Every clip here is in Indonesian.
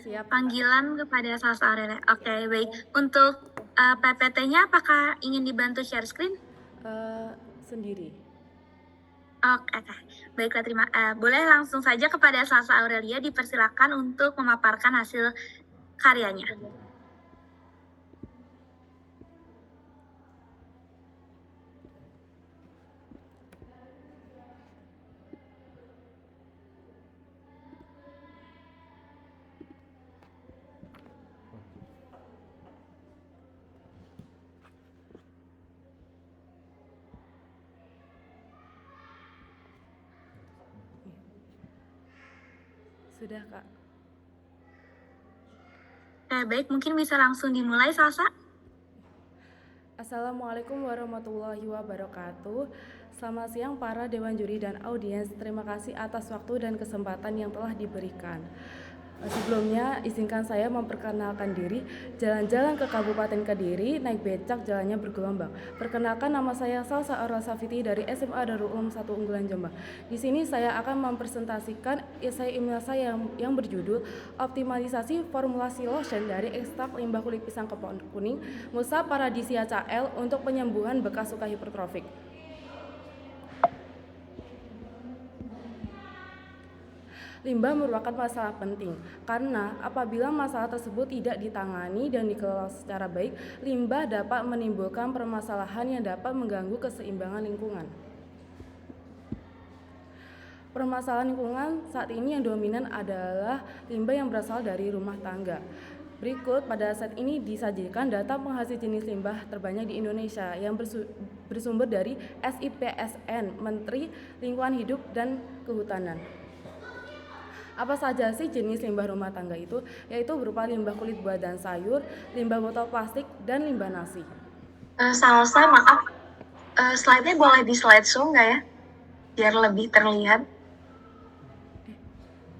Siap. panggilan kepada Salsa Aurelia. Oke, baik. Untuk PPT-nya apakah ingin dibantu share screen? Sendiri. Oke. Baiklah, boleh langsung saja kepada Salsa Aurelia dipersilakan untuk memaparkan hasil karyanya. Sudah, Kak. Oke, baik. Mungkin bisa langsung dimulai, Salsa. Assalamualaikum warahmatullahi wabarakatuh. Selamat siang para dewan juri dan audiens. Terima kasih atas waktu dan kesempatan yang telah diberikan. Sebelumnya, izinkan saya memperkenalkan diri. Jalan-jalan ke Kabupaten Kediri, naik becak jalannya bergelombang. Perkenalkan, nama saya Salsa Aurelia Safiti dari SMA Darul Ulum 1 Unggulan Jombang. Di sini saya akan mempresentasikan esai ilmiah saya yang berjudul Optimalisasi Formulasi Lotion dari ekstrak limbah kulit pisang kepon kuning Musa Paradisia Cael untuk penyembuhan bekas luka hipertrofik. Limbah merupakan masalah penting, karena apabila masalah tersebut tidak ditangani dan dikelola secara baik, limbah dapat menimbulkan permasalahan yang dapat mengganggu keseimbangan lingkungan. Permasalahan lingkungan saat ini yang dominan adalah limbah yang berasal dari rumah tangga. Berikut pada saat ini disajikan data penghasil jenis limbah terbanyak di Indonesia yang bersumber dari SIPSN, Menteri Lingkungan Hidup dan Kehutanan. Apa saja sih jenis limbah rumah tangga itu? Yaitu berupa limbah kulit buah dan sayur, limbah botol plastik, dan limbah nasi. Salsa, maaf. Slide-nya boleh di slide show nggak ya? Biar lebih terlihat.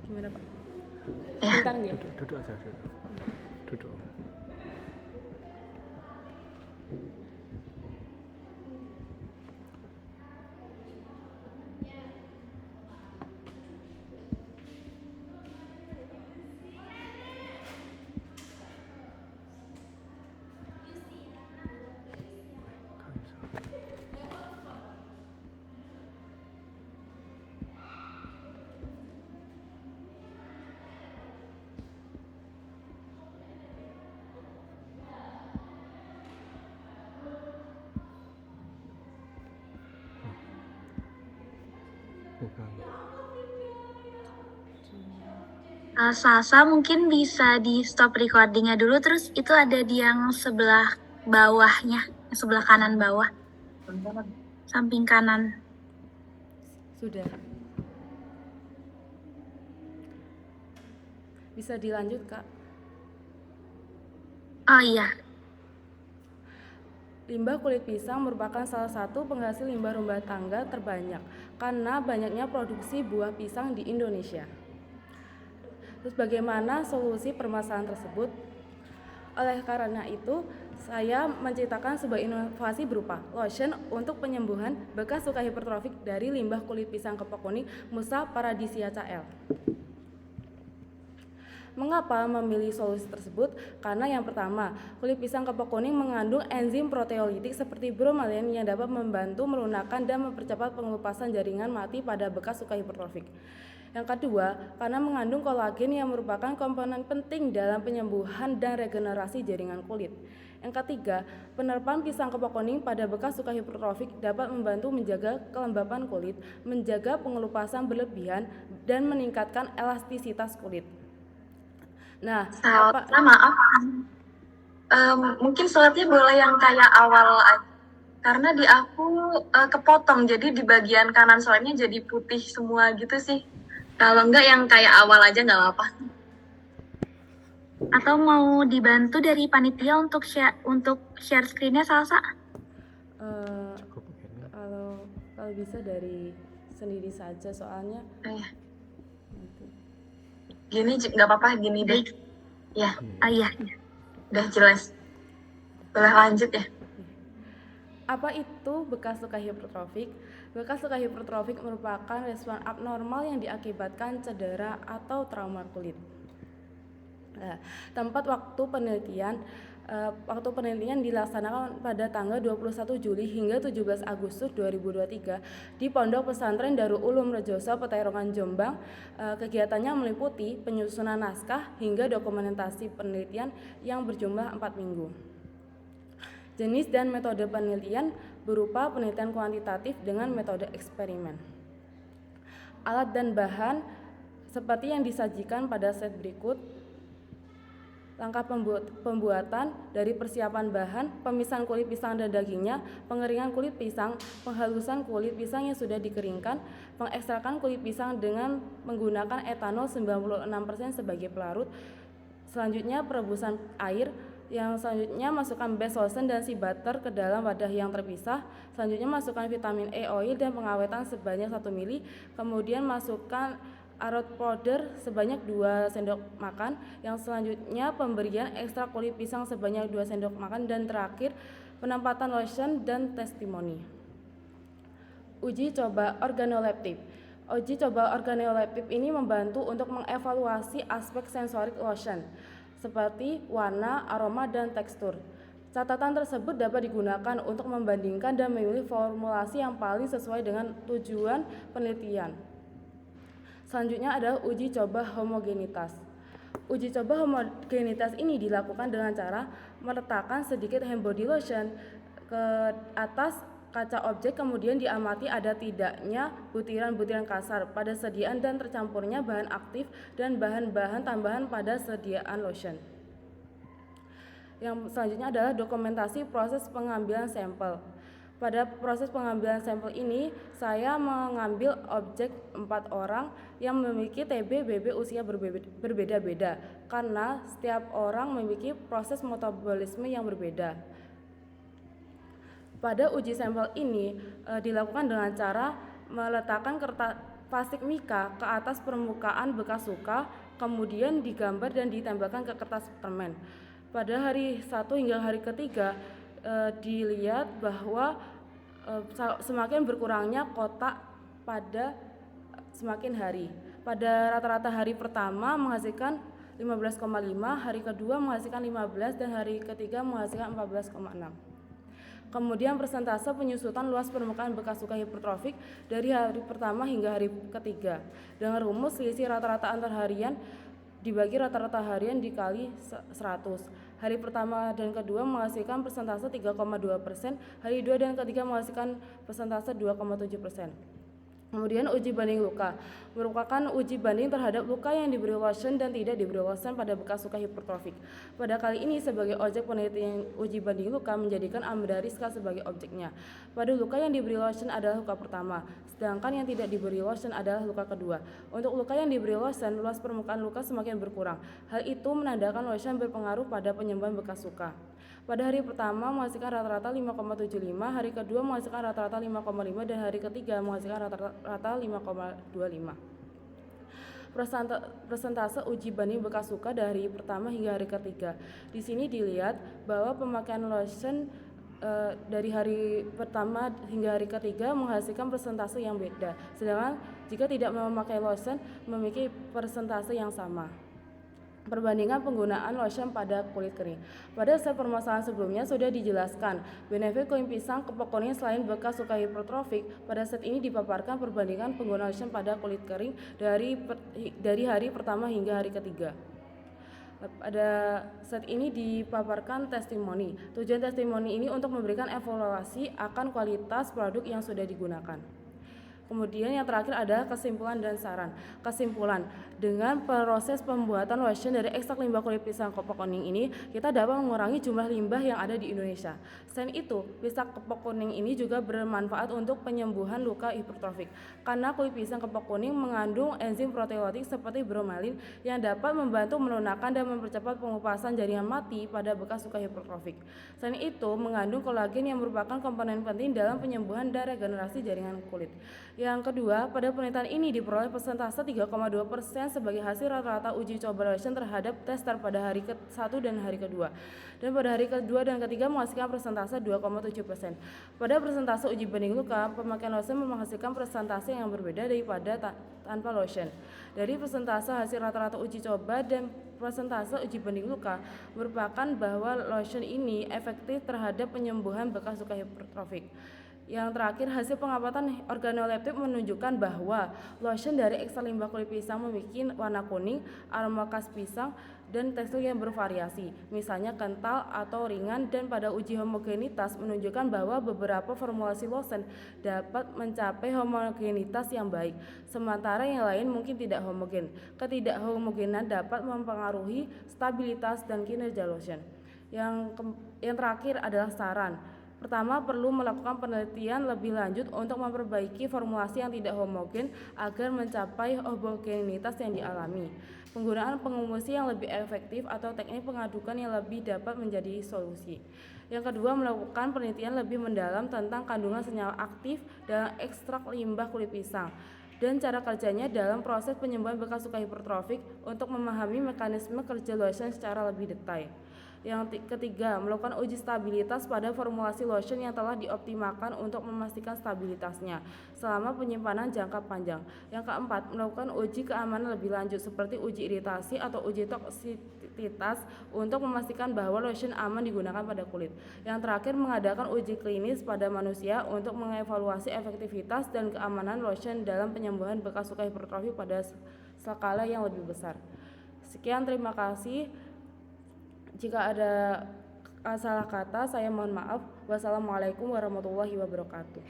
Gimana, Pak? Ya. Bentar nih. Duduk aja. Duduk. Salsa mungkin bisa di stop recordingnya dulu, terus itu ada di yang sebelah bawahnya, yang sebelah kanan bawah, samping kanan. Sudah. Bisa dilanjut, Kak? Oh iya. Limbah kulit pisang merupakan salah satu penghasil limbah rumah tangga terbanyak karena banyaknya produksi buah pisang di Indonesia. Terus bagaimana solusi permasalahan tersebut? Oleh karena itu, saya menciptakan sebuah inovasi berupa lotion untuk penyembuhan bekas luka hipertrofik dari limbah kulit pisang kepok kuning Musa Paradisia Cael. Mengapa memilih solusi tersebut? Karena yang pertama, kulit pisang kepok kuning mengandung enzim proteolitik seperti bromelain yang dapat membantu melunakkan dan mempercepat pengelupasan jaringan mati pada bekas luka hipertrofik. Yang kedua, karena mengandung kolagen yang merupakan komponen penting dalam penyembuhan dan regenerasi jaringan kulit. Yang ketiga, penerapan pisang kepok kuning pada bekas luka hipertrofik dapat membantu menjaga kelembapan kulit, menjaga pengelupasan berlebihan, dan meningkatkan elastisitas kulit. Nah, maaf. Mungkin slide-nya boleh yang kayak awal aja. Karena di aku kepotong, jadi di bagian kanan slide-nya jadi putih semua gitu sih. Kalau enggak yang kayak awal aja nggak apa-apa. Atau mau dibantu dari panitia untuk share screen-nya, Salsa? Kalau bisa dari sendiri saja soalnya. Gini nggak apa-apa, gini deh. Ya, iya. Udah jelas. Boleh lanjut ya. Apa itu bekas luka hipertrofik? Bekas luka hipertrofik merupakan respon abnormal yang diakibatkan cedera atau trauma kulit. Tempat waktu penelitian dilaksanakan pada tanggal 21 Juli hingga 17 Agustus 2023 di Pondok Pesantren Darul Ulum Rejoso, Peterongan, Jombang. Kegiatannya meliputi penyusunan naskah hingga dokumentasi penelitian yang berjumlah 4 minggu. Jenis dan metode penelitian berupa penelitian kuantitatif dengan metode eksperimen. Alat dan bahan seperti yang disajikan pada slide berikut. Langkah pembuatan dari persiapan bahan, pemisahan kulit pisang dan dagingnya, pengeringan kulit pisang, penghalusan kulit pisang yang sudah dikeringkan, pengekstrakan kulit pisang dengan menggunakan etanol 96% sebagai pelarut. Selanjutnya perebusan air, yang selanjutnya masukkan base lotion dan sea butter ke dalam wadah yang terpisah. Selanjutnya masukkan vitamin E oil dan pengawetan sebanyak 1 ml. Kemudian masukkan arot powder sebanyak 2 sendok makan. Yang selanjutnya pemberian ekstrak kulit pisang sebanyak 2 sendok makan. Dan terakhir penempatan lotion dan testimoni. Uji coba organoleptik. Uji coba organoleptik ini membantu untuk mengevaluasi aspek sensorik lotion seperti warna, aroma, dan tekstur. Catatan tersebut dapat digunakan untuk membandingkan dan memilih formulasi yang paling sesuai dengan tujuan penelitian. Selanjutnya adalah uji coba homogenitas. Uji coba homogenitas ini dilakukan dengan cara meletakkan sedikit hand body lotion ke atas kaca objek, kemudian diamati ada tidaknya butiran-butiran kasar pada sediaan dan tercampurnya bahan aktif dan bahan-bahan tambahan pada sediaan lotion. Yang selanjutnya adalah dokumentasi proses pengambilan sampel. Pada proses pengambilan sampel ini, saya mengambil objek 4 orang yang memiliki TB BB usia berbeda-beda karena setiap orang memiliki proses metabolisme yang berbeda. Pada uji sampel ini dilakukan dengan cara meletakkan kertas plastik mika ke atas permukaan bekas luka, kemudian digambar dan ditembakkan ke kertas permen. Pada hari 1 hingga hari ketiga dilihat bahwa semakin berkurangnya kotak pada semakin hari. Pada rata-rata hari pertama menghasilkan 15,5, hari kedua menghasilkan 15, dan hari ketiga menghasilkan 14,6. Kemudian persentase penyusutan luas permukaan bekas luka hipertrofik dari hari pertama hingga hari ketiga. Dengan rumus selisih rata-rata antar harian dibagi rata-rata harian dikali 100. Hari pertama dan kedua menghasilkan persentase 3,2%, hari 2 dan ketiga menghasilkan persentase 2,7%. Kemudian uji banding luka merupakan uji banding terhadap luka yang diberi lotion dan tidak diberi lotion pada bekas luka hipertrofik. Pada kali ini sebagai objek penelitian uji banding luka menjadikan amda Rizka sebagai objeknya. Pada luka yang diberi lotion adalah luka pertama, sedangkan yang tidak diberi lotion adalah luka kedua. Untuk luka yang diberi lotion, luas permukaan luka semakin berkurang. Hal itu menandakan lotion berpengaruh pada penyembuhan bekas luka. Pada hari pertama menghasilkan rata-rata 5,75, hari kedua menghasilkan rata-rata 5,5, dan hari ketiga menghasilkan rata-rata 5,25. Persentase uji banding bekas luka dari pertama hingga hari ketiga. Di sini dilihat bahwa pemakaian lotion dari hari pertama hingga hari ketiga menghasilkan persentase yang beda, sedangkan jika tidak memakai lotion memiliki persentase yang sama. Perbandingan penggunaan lotion pada kulit kering. Pada slide permasalahan sebelumnya sudah dijelaskan benefit kulit pisang kepok kuning selain bekas luka hipertrofik. Pada slide ini dipaparkan perbandingan penggunaan lotion pada kulit kering dari hari pertama hingga hari ketiga. Pada slide ini dipaparkan testimoni. Tujuan testimoni ini untuk memberikan evaluasi akan kualitas produk yang sudah digunakan. Kemudian yang terakhir adalah kesimpulan dan saran. Kesimpulan, dengan proses pembuatan lotion dari ekstrak limbah kulit pisang kepok kuning ini, kita dapat mengurangi jumlah limbah yang ada di Indonesia. Selain itu, pisang kepok kuning ini juga bermanfaat untuk penyembuhan luka hipertrofik, karena kulit pisang kepok kuning mengandung enzim proteolytik seperti bromelin yang dapat membantu melunakkan dan mempercepat pengupasan jaringan mati pada bekas luka hipertrofik. Selain itu, mengandung kolagen yang merupakan komponen penting dalam penyembuhan dan regenerasi jaringan kulit. Yang kedua, pada penelitian ini diperoleh persentase 3,2% sebagai hasil rata-rata uji coba lotion terhadap tester pada hari ke-1 dan hari kedua. Dan pada hari kedua dan ketiga menghasilkan persentase 2,7%. Pada persentase uji banding luka, pemakaian lotion menghasilkan persentase yang berbeda daripada tanpa lotion. Dari persentase hasil rata-rata uji coba dan persentase uji banding luka merupakan bahwa lotion ini efektif terhadap penyembuhan bekas luka hipertrofik. Yang terakhir, hasil pengamatan organoleptik menunjukkan bahwa lotion dari ekstrak limbah kulit pisang memiliki warna kuning, aroma khas pisang, dan tekstur yang bervariasi, misalnya kental atau ringan, dan pada uji homogenitas menunjukkan bahwa beberapa formulasi lotion dapat mencapai homogenitas yang baik, sementara yang lain mungkin tidak homogen. Ketidakhomogenan dapat mempengaruhi stabilitas dan kinerja lotion. Yang terakhir adalah saran. Pertama, perlu melakukan penelitian lebih lanjut untuk memperbaiki formulasi yang tidak homogen agar mencapai homogenitas yang dialami. Penggunaan pengumusi yang lebih efektif atau teknik pengadukan yang lebih dapat menjadi solusi. Yang kedua, melakukan penelitian lebih mendalam tentang kandungan senyawa aktif dalam ekstrak limbah kulit pisang dan cara kerjanya dalam proses penyembuhan bekas luka hipertrofik untuk memahami mekanisme kerja lotion secara lebih detail. Yang ketiga, melakukan uji stabilitas pada formulasi lotion yang telah dioptimalkan untuk memastikan stabilitasnya selama penyimpanan jangka panjang. Yang keempat, melakukan uji keamanan lebih lanjut seperti uji iritasi atau uji toksisitas untuk memastikan bahwa lotion aman digunakan pada kulit. Yang terakhir, mengadakan uji klinis pada manusia untuk mengevaluasi efektivitas dan keamanan lotion dalam penyembuhan bekas luka hipertrofik pada skala yang lebih besar. Sekian, terima kasih. Jika ada salah kata, saya mohon maaf. Wassalamualaikum warahmatullahi wabarakatuh.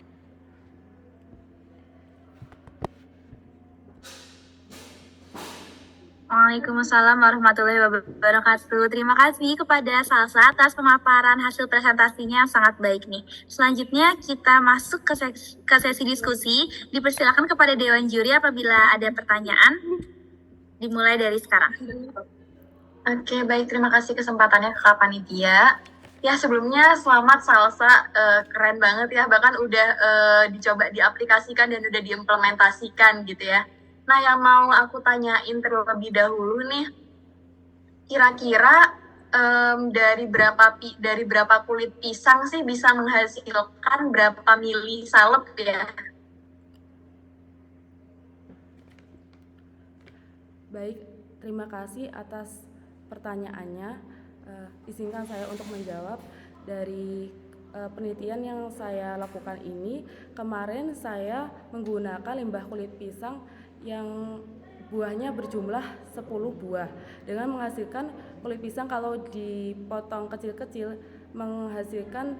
Waalaikumsalam warahmatullahi wabarakatuh. Terima kasih kepada Salsa atas pemaparan hasil presentasinya yang sangat baik nih. Selanjutnya kita masuk ke sesi diskusi. Dipersilakan kepada Dewan Juri apabila ada pertanyaan. Dimulai dari sekarang. Oke, baik. Terima kasih kesempatannya ke Kak Panitia. Ya, sebelumnya selamat Salsa, keren banget ya. Bahkan udah dicoba diaplikasikan dan udah diimplementasikan gitu ya. Nah, yang mau aku tanyain terlebih dahulu nih, kira-kira dari berapa kulit pisang sih bisa menghasilkan berapa mili salep ya? Baik, terima kasih atas pertanyaannya. Izinkan saya untuk menjawab. Dari penelitian yang saya lakukan ini, kemarin saya menggunakan limbah kulit pisang yang buahnya berjumlah 10 buah dengan menghasilkan kulit pisang kalau dipotong kecil-kecil menghasilkan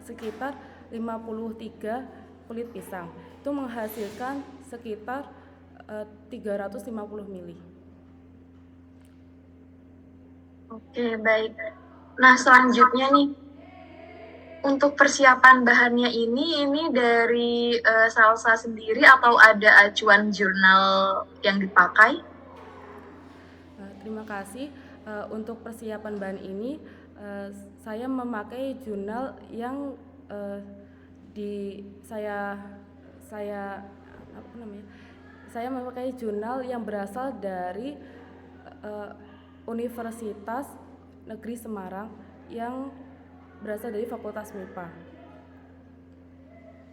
sekitar 53 kulit pisang. Itu menghasilkan sekitar 350 mili. Oke, baik. Nah, selanjutnya nih, untuk persiapan bahannya ini dari Salsa sendiri atau ada acuan jurnal yang dipakai? Terima kasih. Untuk persiapan bahan ini, saya memakai jurnal yang saya memakai jurnal yang berasal dari Universitas Negeri Semarang yang berasal dari Fakultas MIPA.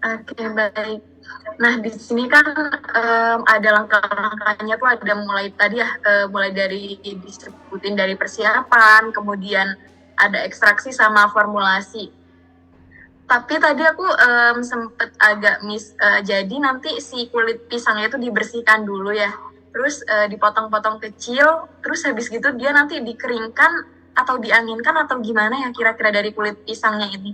Oke, baik. Nah, di sini kan ada langkah-langkahnya tuh, ada mulai tadi ya, mulai dari disebutin dari persiapan, kemudian ada ekstraksi sama formulasi. Tapi tadi aku sempet agak jadi nanti si kulit pisangnya itu dibersihkan dulu ya. Terus dipotong-potong kecil, terus habis gitu dia nanti dikeringkan atau dianginkan atau gimana ya kira-kira dari kulit pisangnya ini?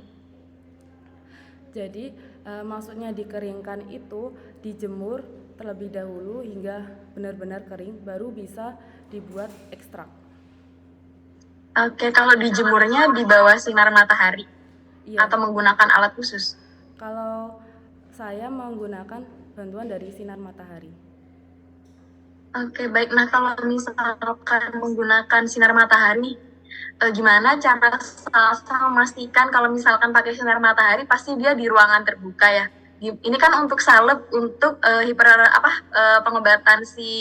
Jadi maksudnya dikeringkan itu dijemur terlebih dahulu hingga benar-benar kering, baru bisa dibuat ekstrak. Oke, kalau dijemurnya di bawah sinar matahari? Iya. Atau menggunakan alat khusus? Kalau saya menggunakan bantuan dari sinar matahari. Oke, baik. Nah, kalau misalkan menggunakan sinar matahari, gimana cara Salsa memastikan kalau misalkan pakai sinar matahari pasti dia di ruangan terbuka ya? Ini kan untuk salep untuk pengobatan si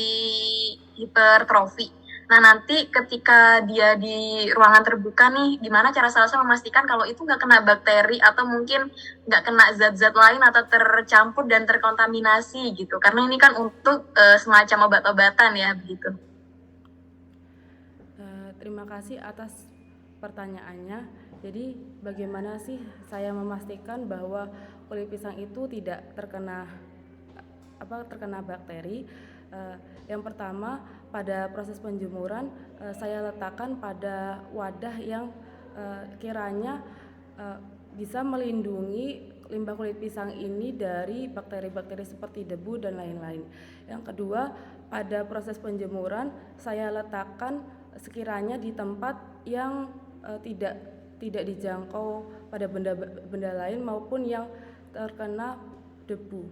hipertrofi. Nah, nanti ketika dia di ruangan terbuka nih, gimana cara Salsa memastikan kalau itu nggak kena bakteri atau mungkin nggak kena zat-zat lain atau tercampur dan terkontaminasi gitu? Karena ini kan untuk semacam obat-obatan ya, begitu. Terima kasih atas pertanyaannya. Jadi bagaimana sih saya memastikan bahwa kulit pisang itu tidak terkena bakteri? Yang pertama, pada proses penjemuran saya letakkan pada wadah yang kiranya bisa melindungi limbah kulit pisang ini dari bakteri-bakteri seperti debu dan lain-lain. Yang kedua, pada proses penjemuran saya letakkan sekiranya di tempat yang tidak dijangkau pada benda lain maupun yang terkena debu.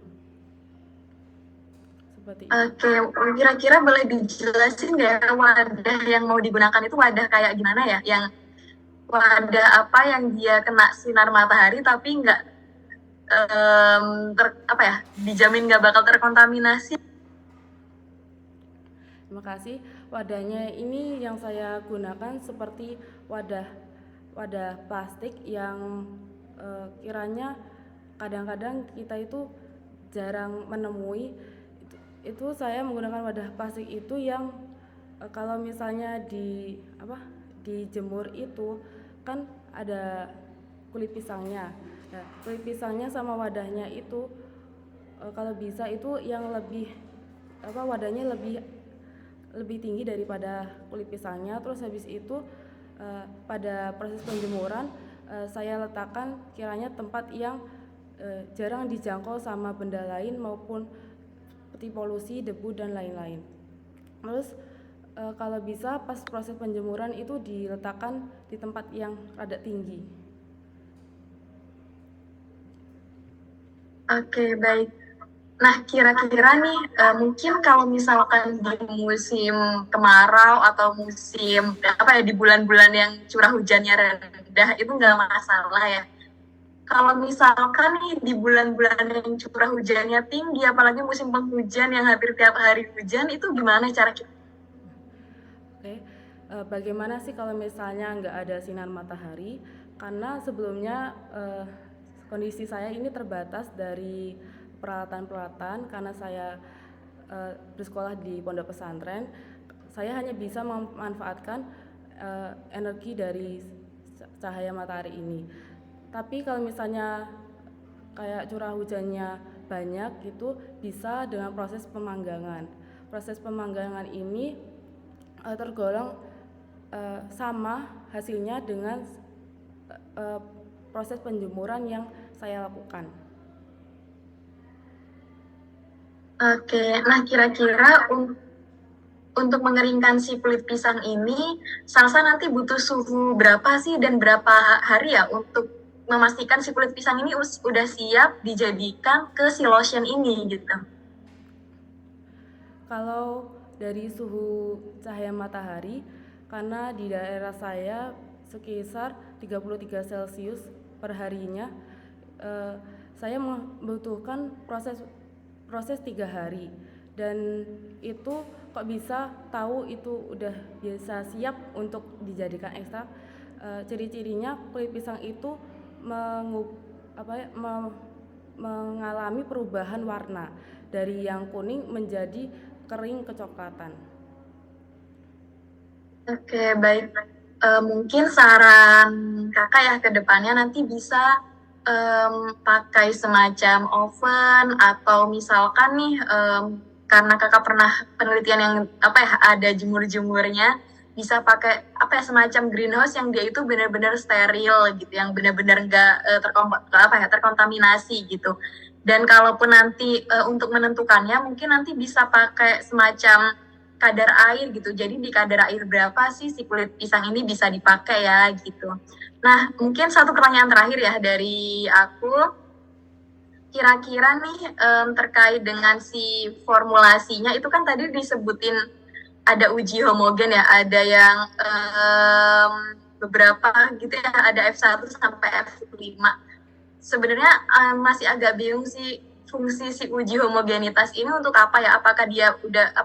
Seperti itu. Oke, kira-kira boleh dijelasin nggak ya wadah yang mau digunakan itu wadah kayak gimana ya? Yang wadah apa yang dia kena sinar matahari tapi nggak dijamin nggak bakal terkontaminasi? Terima kasih. Wadahnya ini yang saya gunakan seperti wadah plastik yang kiranya kadang-kadang kita itu jarang menemui. Itu saya menggunakan wadah plastik itu yang kalau misalnya dijemur itu kan ada kulit pisangnya. Nah, kulit pisangnya sama wadahnya itu kalau bisa itu yang wadahnya lebih tinggi daripada kulit pisangnya. Terus habis itu pada proses penjemuran saya letakkan kiranya tempat yang jarang dijangkau sama benda lain maupun seperti polusi, debu dan lain-lain. Terus kalau bisa pas proses penjemuran itu diletakkan di tempat yang rada tinggi. Oke, baik. Nah, kira-kira nih mungkin kalau misalkan di musim kemarau atau musim di bulan-bulan yang curah hujannya rendah itu nggak masalah ya. Kalau misalkan nih di bulan-bulan yang curah hujannya tinggi, apalagi musim penghujan yang hampir tiap hari hujan, itu gimana cara kita? Oke, bagaimana sih kalau misalnya nggak ada sinar matahari? Karena sebelumnya kondisi saya ini terbatas dari peralatan-peralatan karena saya bersekolah di pondok pesantren. Saya hanya bisa memanfaatkan energi dari cahaya matahari ini. Tapi kalau misalnya kayak curah hujannya banyak itu bisa dengan proses pemanggangan. Proses pemanggangan ini tergolong sama hasilnya dengan proses penjemuran yang saya lakukan. Oke, nah kira-kira untuk mengeringkan si kulit pisang ini, Salsa nanti butuh suhu berapa sih dan berapa hari ya untuk memastikan si kulit pisang ini udah siap dijadikan ke si lotion ini gitu? Kalau dari suhu cahaya matahari, karena di daerah saya sekitar 33 Celcius per harinya, saya membutuhkan proses 3 hari. Dan itu kok bisa tahu itu udah biasa siap untuk dijadikan ekstrak? Ciri-cirinya kulit pisang itu mengalami perubahan warna dari yang kuning menjadi kering kecoklatan. Oke, baik. Mungkin saran kakak ya ke depannya nanti bisa pakai semacam oven atau misalkan nih karena kakak pernah penelitian yang ada jemur-jemurnya, bisa pakai semacam greenhouse yang dia itu benar-benar steril gitu, yang benar-benar nggak terkontaminasi gitu. Dan kalaupun nanti untuk menentukannya mungkin nanti bisa pakai semacam kadar air gitu. Jadi di kadar air berapa sih si kulit pisang ini bisa dipakai ya gitu. Nah, mungkin satu pertanyaan terakhir ya dari aku. Kira-kira nih terkait dengan si formulasinya itu kan tadi disebutin ada uji homogen ya, ada yang beberapa gitu ya, ada F1 sampai F5. Sebenarnya masih agak bingung sih fungsi si uji homogenitas ini untuk apa ya? Apakah dia udah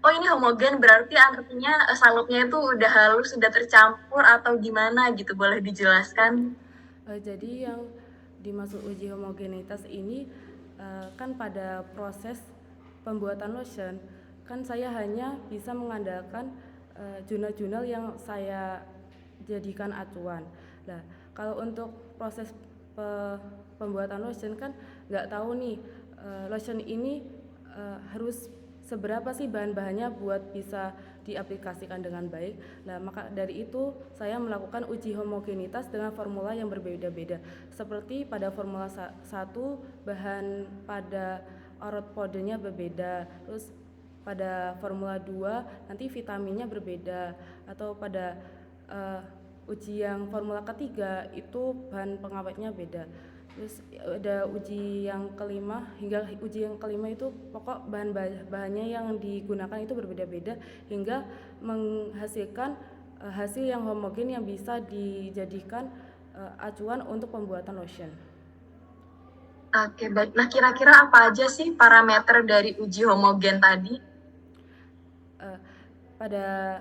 oh ini homogen berarti artinya salupnya itu udah halus, sudah tercampur atau gimana gitu, boleh dijelaskan? Jadi yang dimaksud uji homogenitas ini kan pada proses pembuatan lotion kan saya hanya bisa mengandalkan jurnal-jurnal yang saya jadikan acuan. Nah, kalau untuk proses pembuatan lotion kan nggak tahu nih lotion ini harus seberapa sih bahan-bahannya buat bisa diaplikasikan dengan baik. Nah, maka dari itu saya melakukan uji homogenitas dengan formula yang berbeda-beda. Seperti pada formula 1 bahan pada orot powdernya berbeda. Terus pada formula 2 nanti vitaminnya berbeda, atau pada uji yang formula ketiga itu bahan pengawetnya beda. Terus ada uji yang kelima, hingga uji yang kelima itu pokok bahan-bahannya yang digunakan itu berbeda-beda hingga menghasilkan hasil yang homogen yang bisa dijadikan acuan untuk pembuatan lotion. Oke, baik. Nah, kira-kira apa aja sih parameter dari uji homogen tadi? Pada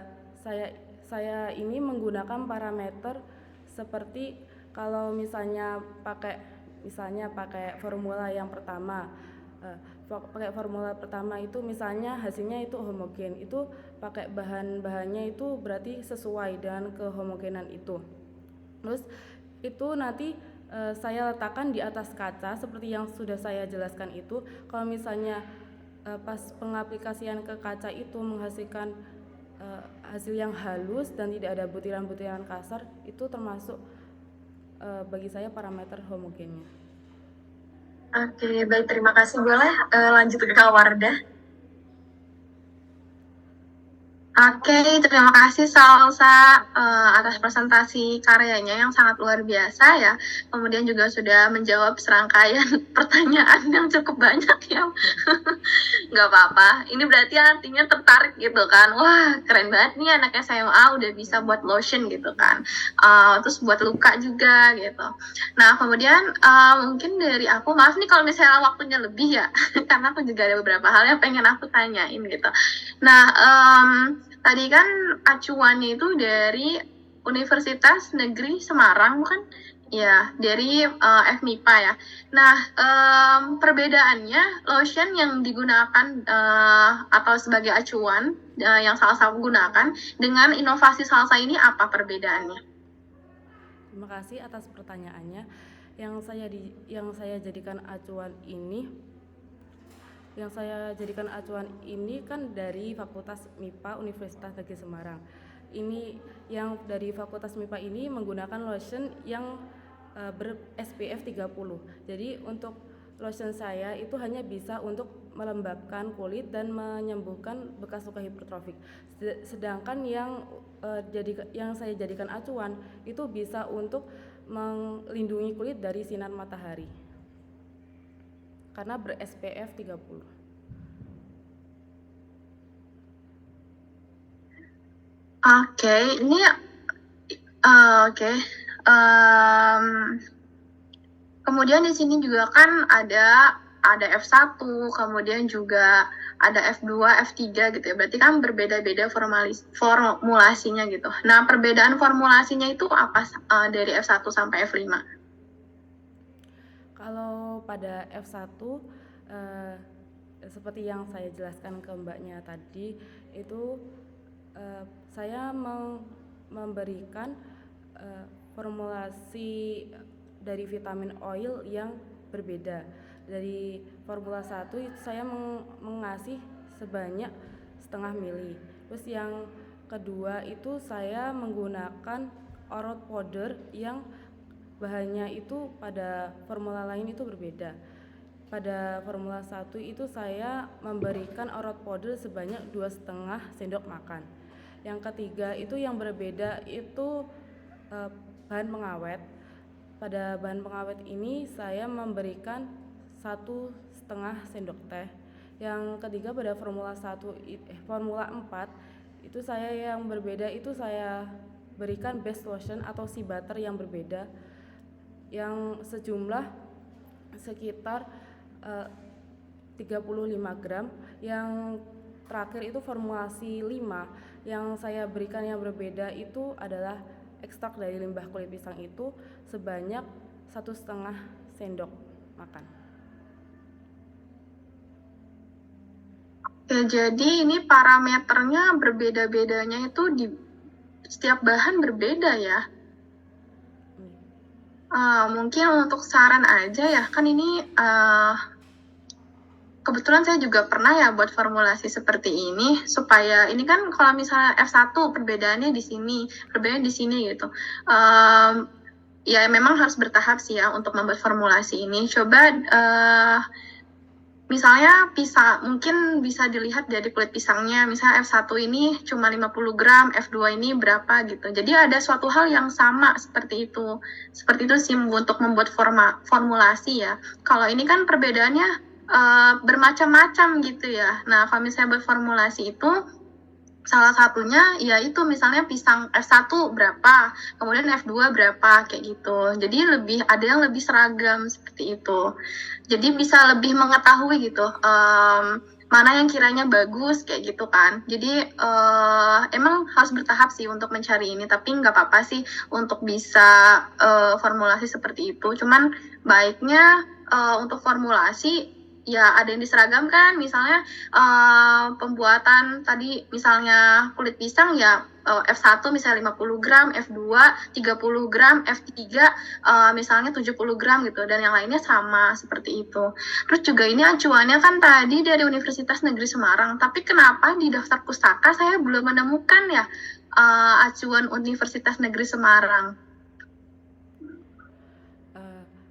saya ini menggunakan parameter seperti kalau misalnya pakai formula yang pertama, pakai formula pertama itu misalnya hasilnya itu homogen, itu pakai bahan-bahannya itu berarti sesuai dengan kehomogenan itu. Terus itu nanti saya letakkan di atas kaca seperti yang sudah saya jelaskan itu. Kalau misalnya pas pengaplikasian ke kaca itu menghasilkan hasil yang halus dan tidak ada butiran-butiran kasar, itu termasuk bagi saya parameter homogennya. Oke, baik, terima kasih. Boleh lanjut ke Kak Wardah? Oke, terima kasih Salsa atas presentasi karyanya yang sangat luar biasa ya. Kemudian juga sudah menjawab serangkaian pertanyaan yang cukup banyak ya. Nggak apa-apa, ini berarti artinya tertarik gitu kan. Wah, keren banget nih anak SMA udah bisa buat lotion gitu kan. Terus buat luka juga gitu. Nah, kemudian mungkin dari aku, maaf nih kalau misalnya waktunya lebih ya, karena aku juga ada beberapa hal yang pengen aku tanyain gitu. Nah, tadi kan acuannya itu dari Universitas Negeri Semarang kan? Ya, dari FMIPA ya. Nah, perbedaannya lotion yang digunakan atau sebagai acuan yang Salsa gunakan dengan inovasi Salsa ini apa perbedaannya? Terima kasih atas pertanyaannya. Yang saya jadikan acuan ini kan dari Fakultas MIPA Universitas Negeri Semarang. Ini yang dari Fakultas MIPA ini menggunakan lotion yang ber-SPF 30. Jadi untuk lotion saya itu hanya bisa untuk melembabkan kulit dan menyembuhkan bekas luka hipertrofik. Sedangkan yang saya jadikan acuan itu bisa untuk melindungi kulit dari sinar matahari karena ber-SPF 30. Oke, ini oke. Kemudian di sini juga kan ada F1, kemudian juga ada F2, F3 gitu ya. Berarti kan berbeda-beda formulasinya gitu. Nah, perbedaan formulasinya itu apa dari F1 sampai F5? Kalau pada F1 seperti yang saya jelaskan ke mbaknya tadi, itu saya memberikan formulasi dari vitamin oil yang berbeda. Dari formula 1 itu saya mengasih sebanyak 0,5 mili. Terus yang kedua itu saya menggunakan orot powder yang bahannya itu pada formula lain itu berbeda. Pada formula 1 itu saya memberikan orot powder sebanyak 2,5 sendok makan. Yang ketiga itu yang berbeda itu bahan pengawet. Pada bahan pengawet ini saya memberikan 1,5 sendok teh. Yang ketiga pada formula 4 itu saya yang berbeda itu saya berikan base lotion atau sea butter yang berbeda yang sejumlah sekitar 35 gram. Yang terakhir itu formulasi 5 yang saya berikan yang berbeda itu adalah ekstrak dari limbah kulit pisang itu sebanyak 1,5 sendok makan. Ya, jadi ini parameternya berbeda-bedanya itu di setiap bahan berbeda ya. Mungkin untuk saran aja ya, kan ini kebetulan saya juga pernah ya buat formulasi seperti ini, supaya ini kan kalau misalnya F1 perbedaannya di sini, perbedaannya di sini gitu. Ya memang harus bertahap sih ya untuk membuat formulasi ini. Coba misalnya mungkin bisa dilihat dari kulit pisangnya, misalnya F1 ini cuma 50 gram, F2 ini berapa gitu. Jadi ada suatu hal yang sama seperti itu. Seperti itu sih untuk membuat formulasi ya. Kalau ini kan perbedaannya bermacam-macam gitu ya. Nah, kalau misalnya buat formulasi itu, salah satunya ya itu misalnya pisang F1 berapa, kemudian F2 berapa, kayak gitu. Jadi ada yang lebih seragam seperti itu. Jadi bisa lebih mengetahui gitu mana yang kiranya bagus kayak gitu kan. Jadi emang harus bertahap sih untuk mencari ini, tapi nggak apa-apa sih untuk bisa formulasi seperti itu. Cuman baiknya untuk formulasi ya ada yang diseragamkan, misalnya pembuatan tadi misalnya kulit pisang ya F1 misalnya 50 gram, F2 30 gram, F3 misalnya 70 gram gitu, dan yang lainnya sama seperti itu. Terus juga ini acuannya kan tadi dari Universitas Negeri Semarang, tapi kenapa di daftar pustaka saya belum menemukan ya acuan Universitas Negeri Semarang?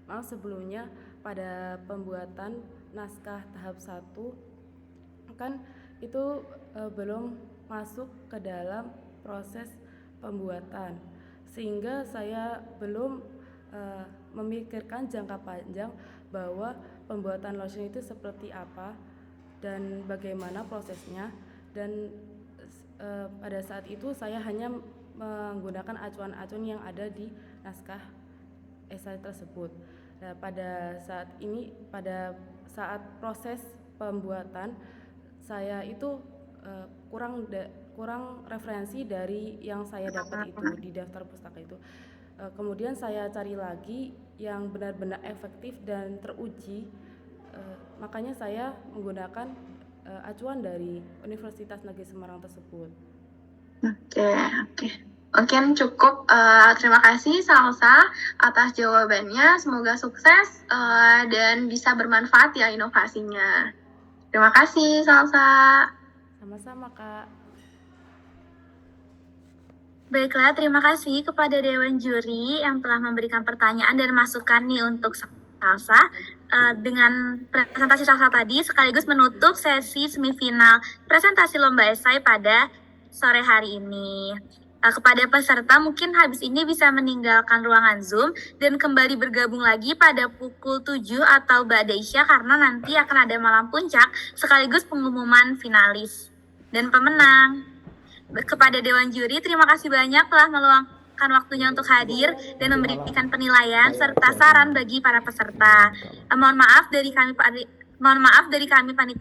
Maaf sebelumnya pada pembuatan naskah tahap 1 kan itu belum masuk ke dalam proses pembuatan, sehingga saya belum memikirkan jangka panjang bahwa pembuatan lotion itu seperti apa dan bagaimana prosesnya, dan pada saat itu saya hanya menggunakan acuan-acuan yang ada di naskah esai tersebut. Nah, pada saat proses pembuatan saya itu kurang referensi dari yang saya dapat itu di daftar pustaka itu. Kemudian saya cari lagi yang benar-benar efektif dan teruji, makanya saya menggunakan acuan dari Universitas Negeri Semarang tersebut. Oke. Mungkin cukup. Terima kasih Salsa atas jawabannya. Semoga sukses dan bisa bermanfaat ya inovasinya. Terima kasih Salsa. Sama-sama Kak. Baiklah, terima kasih kepada Dewan Juri yang telah memberikan pertanyaan dan masukan nih untuk Salsa. Dengan presentasi Salsa tadi sekaligus menutup sesi semifinal presentasi lomba esai pada sore hari ini. Kepada peserta mungkin habis ini bisa meninggalkan ruangan Zoom dan kembali bergabung lagi pada pukul 7 atau Ba'da Isya, karena nanti akan ada malam puncak sekaligus pengumuman finalis dan pemenang. Kepada Dewan Juri, terima kasih banyak telah meluangkan waktunya untuk hadir dan memberikan penilaian serta saran bagi para peserta. Mohon maaf dari kami panitia